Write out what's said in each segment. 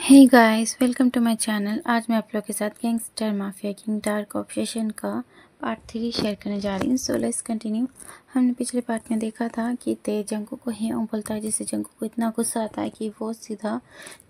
Hey guys, welcome to my channel. आज मैं आप लोग के साथ gangster mafia king dark obsession का पार्ट 3 शेयर करने जा रही हूँ। So let's continue. हमने पिछले पार्ट में देखा था कि ते जंगू को ही बोलता है, जिससे जंगू को इतना गुस्सा आता है कि वो सीधा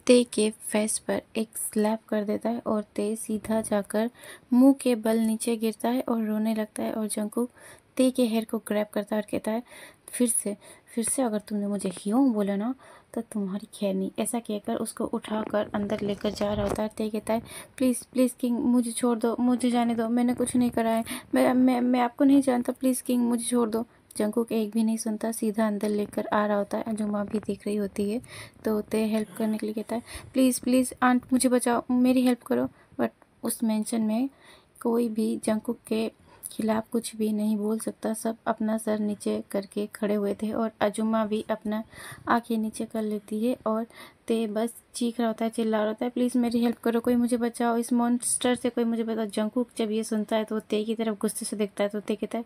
ते के फेस पर एक स्लैप कर देता है और ते सीधा जाकर मुंह के बल नीचे गिरता है और रोने लगता है। और जंगू ते के हेयर को ग्रैब करता है और कहता है, फिर से अगर तुमने मुझे ह्यूं बोला ना तो तुम्हारी खैर नहीं। ऐसा कहकर उसको उठाकर अंदर लेकर जा रहा होता है। ते कहता है, प्लीज़ प्लीज़ किंग, मुझे छोड़ दो, मुझे जाने दो, मैंने कुछ नहीं करा है, मैं आपको नहीं जानता, प्लीज़ किंग मुझे छोड़ दो। जंगकुक एक भी नहीं सुनता, सीधा अंदर लेकर आ रहा होता है। अंजुमा भी देख रही होती है तो ते हेल्प करने के लिए कहता है, प्लीज़ प्लीज़ आंट मुझे बचाओ, मेरी हेल्प करो। बट उस मेंशन में कोई भी जंगकुक के खिलाफ कुछ भी नहीं बोल सकता। सब अपना सर नीचे करके खड़े हुए थे और अजुमा भी अपना आंखें नीचे कर लेती है और ते बस चीख रहा होता है, चिल्ला रहा होता है, प्लीज़ मेरी हेल्प करो, कोई मुझे बचाओ, इस मॉन्स्टर से कोई मुझे बचाओ। जंगकुक जब ये सुनता है तो ते की तरफ गुस्से से देखता है तो ते कहता है,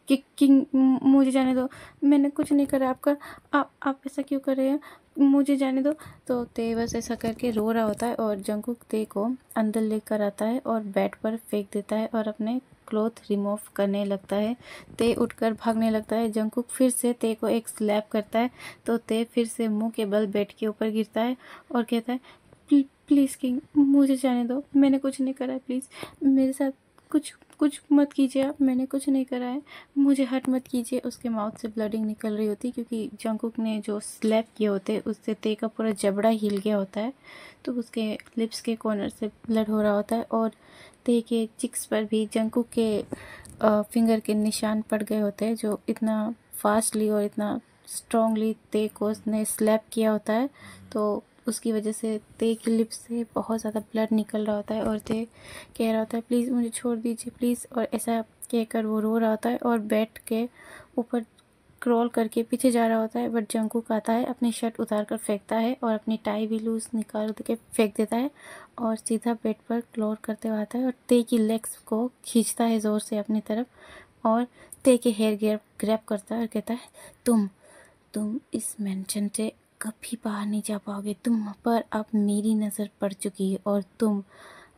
किंग मुझे जाने दो, मैंने कुछ नहीं करा, आपका आप ऐसा क्यों कर रहे हैं, मुझे जाने दो। तो ते बस ऐसा करके रो रहा होता है और जंगकुक ते को अंदर लेकर आता है और बेड पर फेंक देता है और अपने क्लॉथ रिमूव करने लगता है। ते उठकर भागने लगता है। जंगकुक फिर से ते को एक स्लैप करता है तो ते फिर से मुंह के बल बेड के ऊपर गिरता है और कहता है, प्लीज़ किंग मुझे जाने दो, मैंने कुछ नहीं करा है, प्लीज़ मेरे साथ कुछ कुछ मत कीजिए आप, मैंने कुछ नहीं करा है, मुझे हर्ट मत कीजिए। उसके माउथ से ब्लडिंग निकल रही होती क्योंकि जंगकुक ने जो स्लैप किए होते उससे ते का पूरा जबड़ा हिल गया होता है तो उसके लिप्स के कॉर्नर से ब्लड हो रहा होता है और ते के चिक्स पर भी जंगकुक के फिंगर के निशान पड़ गए होते हैं, जो इतना फास्टली और इतना स्ट्रांगली ते को उसने स्लैप किया होता है। तो उसकी वजह से ते की लिप्स से बहुत ज़्यादा ब्लड निकल रहा होता है और ते कह रहा होता है, प्लीज़ मुझे छोड़ दीजिए प्लीज़। और ऐसा कहकर वो रो रहा होता है और बेड के ऊपर क्रॉल करके पीछे जा रहा होता है। बट जंगकुक आता है, अपनी शर्ट उतार कर फेंकता है और अपनी टाई भी लूज निकाल के फेंक देता है और सीधा बेड पर क्लोर करते हुए आता है और ते की लेग्स को खींचता है ज़ोर से अपनी तरफ और ते के हेयर ग्रैब करता है और कहता है, तुम इस मेंशन से कभी बाहर नहीं जा पाओगे, तुम पर अब मेरी नज़र पड़ चुकी है और तुम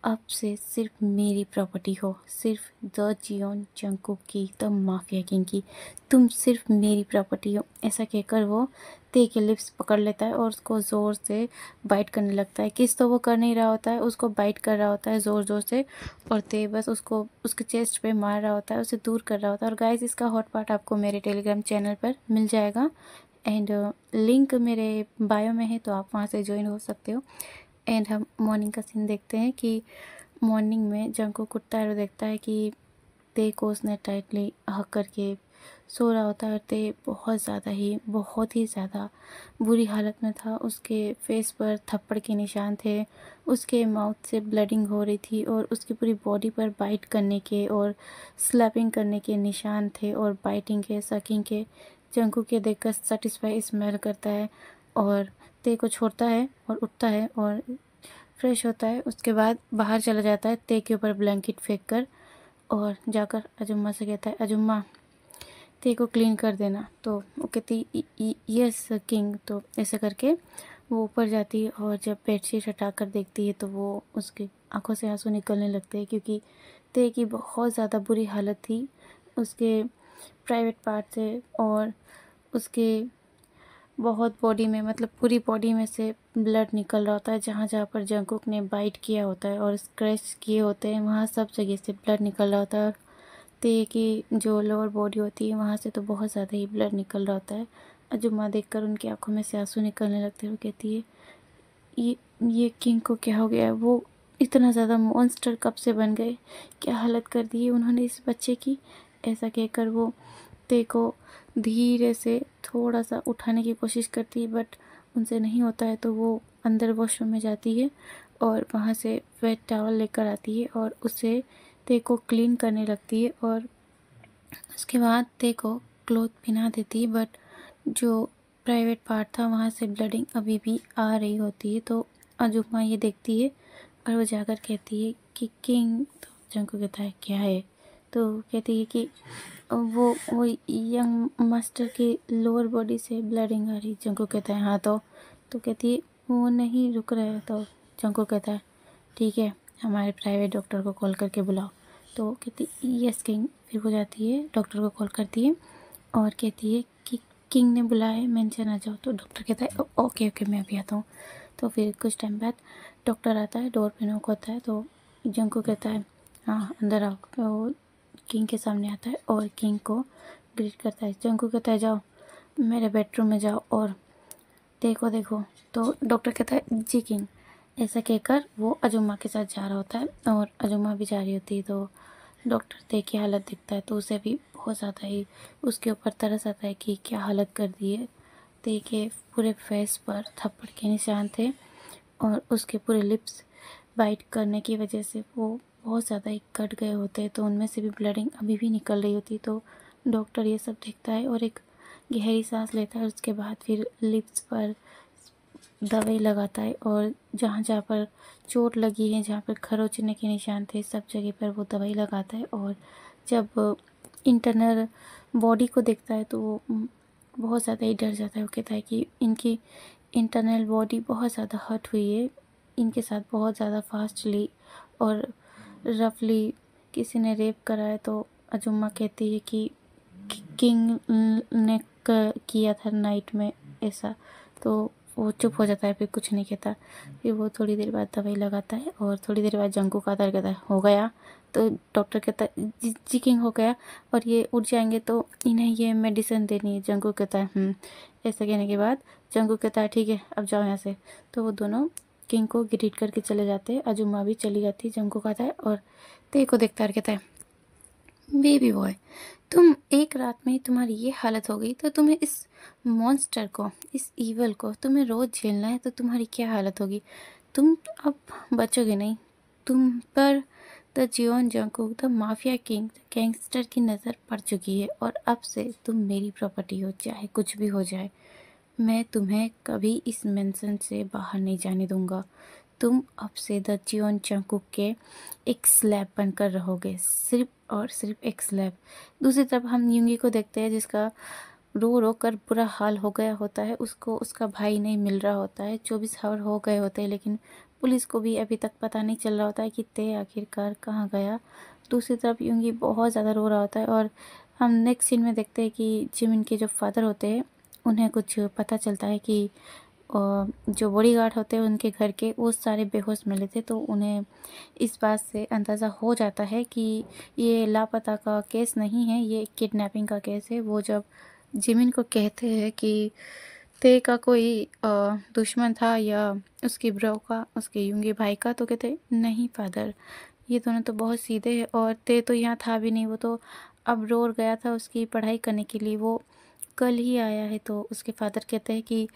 अब से सिर्फ मेरी प्रॉपर्टी हो, सिर्फ द जियोन जंगकुक की, द माफिया किंग की, तुम सिर्फ मेरी प्रॉपर्टी हो। ऐसा कहकर वो ते के लिप्स पकड़ लेता है और उसको ज़ोर से बाइट करने लगता है। किस तो वो कर नहीं रहा होता है, उसको बाइट कर रहा होता है ज़ोर ज़ोर से और ते बस उसको उसके चेस्ट पे मार रहा होता है, उसे दूर कर रहा होता है। और गाइस, इसका हॉट पार्ट आपको मेरे टेलीग्राम चैनल पर मिल जाएगा एंड लिंक मेरे बायो में है, तो आप वहाँ से ज्वाइन हो सकते हो। एंड हम मॉर्निंग का सीन देखते हैं कि मॉर्निंग में जंगकुक उठता है और देखता है कि ते को उसने टाइटली हक करके सो रहा होता है और ते बहुत ही ज़्यादा बुरी हालत में था। उसके फेस पर थप्पड़ के निशान थे, उसके माउथ से ब्लडिंग हो रही थी और उसकी पूरी बॉडी पर बाइट करने के और स्लैपिंग करने के निशान थे और बाइटिंग के, सकिंग के। जंगकुक के देखकर सेटिस्फाई स्मेल करता है और ते को छोड़ता है और उठता है और फ्रेश होता है। उसके बाद बाहर चला जाता है ते के ऊपर ब्लैंकेट फेंक कर और जाकर अजुम्मा से कहता है, अजुम्मा ते को क्लीन कर देना। तो वो कहती, यस किंग। तो ऐसा करके वो ऊपर जाती है और जब बेडशीट हटा कर देखती है तो वो उसकी आंखों से आंसू निकलने लगते हैं क्योंकि ते की बहुत ज़्यादा बुरी हालत थी उसके प्राइवेट पार्ट से और उसके बहुत बॉडी में, मतलब पूरी बॉडी में से ब्लड निकल रहा होता है। जहाँ जहाँ पर जंगकुक ने बाइट किया होता है और स्क्रैच किए होते हैं वहाँ सब जगह से ब्लड निकल रहा होता है और ते की जो लोअर बॉडी होती है वहाँ से तो बहुत ज़्यादा ही ब्लड निकल रहा होता है। अजुमा देखकर उनकी आंखों में से आंसू निकलने लगते हैं और कहती है, ये किंग को क्या हो गया है, वो इतना ज़्यादा मॉन्स्टर कब से बन गए, क्या हालत कर दी है उन्होंने इस बच्चे की। ऐसा कहकर वो ते को धीरे से थोड़ा सा उठाने की कोशिश करती है बट उनसे नहीं होता है। तो वो अंदर वॉशरूम में जाती है और वहाँ से वेट टॉवल लेकर आती है और उसे ते को क्लीन करने लगती है और उसके बाद ते को क्लॉथ पहना देती है। बट जो प्राइवेट पार्ट था वहाँ से ब्लडिंग अभी भी आ रही होती है। तो अजुमा ये देखती है और वो जाकर कहती है कि किंग। तो जंगकुक कहता है, क्या है। तो कहती है कि वो यंग मास्टर की लोअर बॉडी से ब्लडिंग आ रही। जंगकुक कहता है, हाँ। तो कहती है, वो नहीं रुक रहे। तो जंको कहता है ठीक है, हमारे प्राइवेट डॉक्टर को कॉल करके बुलाओ। तो वो कहती यस किंग। फिर वो जाती है, डॉक्टर को कॉल करती है और कहती है कि किंग ने बुलाया है, मेंशन आ जाओ। तो डॉक्टर कहता है ओके ओके मैं अभी आता हूँ। तो फिर कुछ टाइम बाद डॉक्टर आता है, डोर पे नॉक होता है। तो जंको कहता है हाँ अंदर आओ। तो वो किंग के सामने आता है और किंग को ग्रीट करता है। जंको कहता है जाओ मेरे बेडरूम में जाओ और देखो देखो। तो डॉक्टर कहता है जी किंग। ऐसा कहकर वो अजुमा के साथ जा रहा होता है और अजुमा भी जा रही होती है। तो डॉक्टर ते की हालत दिखता है तो उसे भी बहुत ज़्यादा ही उसके ऊपर तरस आता है कि क्या हालत कर दी है। ते के पूरे फेस पर थप्पड़ के निशान थे और उसके पूरे लिप्स बाइट करने की वजह से वो बहुत ज़्यादा ही कट गए होते, तो उनमें से भी ब्लडिंग अभी भी निकल रही होती। तो डॉक्टर ये सब देखता है और एक गहरी सांस लेता है। उसके बाद फिर लिप्स पर दवाई लगाता है और जहाँ जहाँ पर चोट लगी है, जहाँ पर खरोंचने के निशान थे, सब जगह पर वो दवाई लगाता है। और जब इंटरनल बॉडी को देखता है तो वो बहुत ज़्यादा ही डर जाता है। वो कहता है कि इनकी इंटरनल बॉडी बहुत ज़्यादा हर्ट हुई है, इनके साथ बहुत ज़्यादा फास्टली और रफली किसी ने रेप करा है। तो अजुम्मा कहती है कि किंग ने किया था नाइट में ऐसा। तो वो चुप हो जाता है, फिर कुछ नहीं कहता। फिर वो थोड़ी देर बाद दवाई लगाता है और थोड़ी देर बाद जंकू का आता है, कहता है हो गया। तो डॉक्टर कहता है जी किंग हो गया और ये उठ जाएंगे तो इन्हें ये मेडिसिन देनी है। जंकू कहता है ऐसा कहने के बाद जंकू कहता है ठीक है अब जाओ यहाँ से। तो वो दोनों किंग को ग्रीट करके चले जाते हैं। अजुमा भी चली जाती है। जंकू कहता है और ते को देखता है, कहता है बेबी बॉय तुम एक रात में ही तुम्हारी ये हालत हो गई तो तुम्हें इस मॉन्स्टर को, इस ईवल को तुम्हें रोज़ झेलना है तो तुम्हारी क्या हालत होगी। तुम अब बचोगे नहीं। तुम पर the Jeon Jungkook the mafia king gangster की नज़र पड़ चुकी है और अब से तुम मेरी प्रॉपर्टी हो, चाहे कुछ भी हो जाए। मैं तुम्हें कभी इस मेंशन से बाहर नहीं जाने दूंगा। तुम अब से द जियोन जंकुक के एक स्लैब बनकर रहोगे, सिर्फ और सिर्फ एक स्लैब। दूसरी तरफ हम यूंगी को देखते हैं जिसका रो रो कर बुरा हाल हो गया होता है। उसको उसका भाई नहीं मिल रहा होता है। 24 आवर हो गए होते हैं लेकिन पुलिस को भी अभी तक पता नहीं चल रहा होता है कि ते आखिरकार कहाँ गया। दूसरी तरफ यूंगी बहुत ज़्यादा रो रहा होता है और हम नेक्स्ट सीन में देखते हैं कि जिमिन के जो फादर होते हैं उन्हें कुछ पता चलता है कि जो बॉडीगार्ड होते हैं उनके घर के वो सारे बेहोश मिले थे। तो उन्हें इस बात से अंदाज़ा हो जाता है कि ये लापता का केस नहीं है, ये किडनैपिंग का केस है। वो जब जिमिन को कहते हैं कि ते का कोई दुश्मन था या उसकी ब्रो का, उसके यूंगी भाई का, तो कहते नहीं फादर, ये दोनों तो बहुत सीधे हैं और ते तो यहाँ था भी नहीं, वो तो अब रोड गया था उसकी पढ़ाई करने के लिए, वो कल ही आया है। तो उसके फादर कहते हैं कि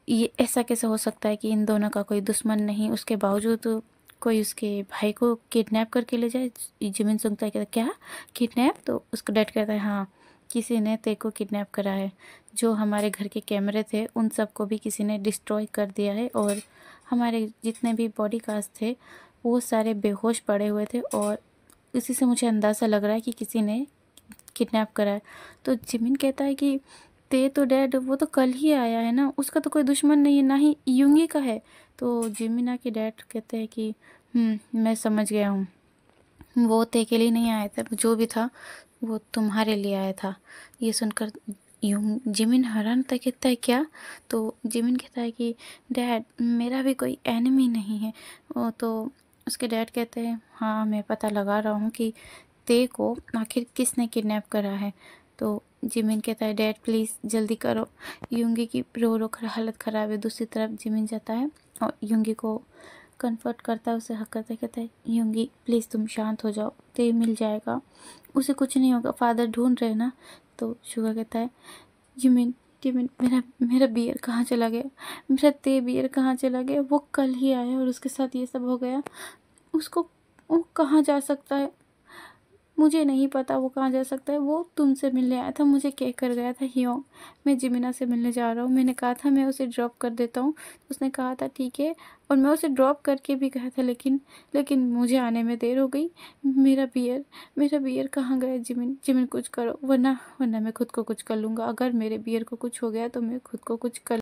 ये ऐसा कैसे हो सकता है कि इन दोनों का कोई दुश्मन नहीं, उसके बावजूद कोई उसके भाई को किडनैप करके ले जाए। जिमिन सुनता है, कहता क्या किडनैप? तो उसका डैड कहता है हाँ, किसी ने ते को किडनैप करा है। जो हमारे घर के कैमरे थे उन सबको भी किसी ने डिस्ट्रॉय कर दिया है और हमारे जितने भी बॉडी गार्ड्स थे वो सारे बेहोश पड़े हुए थे और इसी से मुझे अंदाज़ा लग रहा है कि किसी ने किडनैप करा है। तो जिमिन कहता है कि ते तो डैड वो तो कल ही आया है ना, उसका तो कोई दुश्मन नहीं है, ना ही यूंगी का है। तो जिमिना के डैड कहते हैं कि मैं समझ गया हूँ, वो ते के लिए नहीं आया था, जो भी था वो तुम्हारे लिए आया था। ये सुनकर जिमिन हैरान था, कहता है क्या? तो जिमिन कहता है कि डैड मेरा भी कोई एनिमी नहीं है। तो उसके डैड कहते हैं हाँ मैं पता लगा रहा हूँ कि ते को आखिर किसने किडनैप करा है। तो जिमिन कहता है डैड प्लीज़ जल्दी करो, यूंगी की रो रो कर हालत ख़राब है। दूसरी तरफ जिमिन जाता है और यूंगी को कंफर्ट करता है, उसे हक करता है, कहता है यूंगी प्लीज़ तुम शांत हो जाओ, ते मिल जाएगा, उसे कुछ नहीं होगा, फादर ढूंढ रहे ना। तो शुगा कहता है जिमिन जिमिन मेरा मेरा बियर कहाँ चला गया, मेरा ते बियर कहाँ चला गया, वो कल ही आया और उसके साथ ये सब हो गया, उसको वो कहाँ जा सकता है, मुझे नहीं पता वो कहाँ जा सकता है, वो तुमसे मिलने आया था, मुझे कह कर गया था हियोंग मैं जिमिना से मिलने जा रहा हूँ, मैंने कहा था मैं उसे ड्रॉप कर देता हूँ, उसने कहा था ठीक है और मैं उसे ड्रॉप करके भी गया था लेकिन लेकिन मुझे आने में देर हो गई, मेरा बियर कहाँ गया जिमिन, जिमिन कुछ करो वरना वरना मैं खुद को कुछ कर लूँगा, अगर मेरे बियर को कुछ हो गया तो मैं खुद को कुछ कर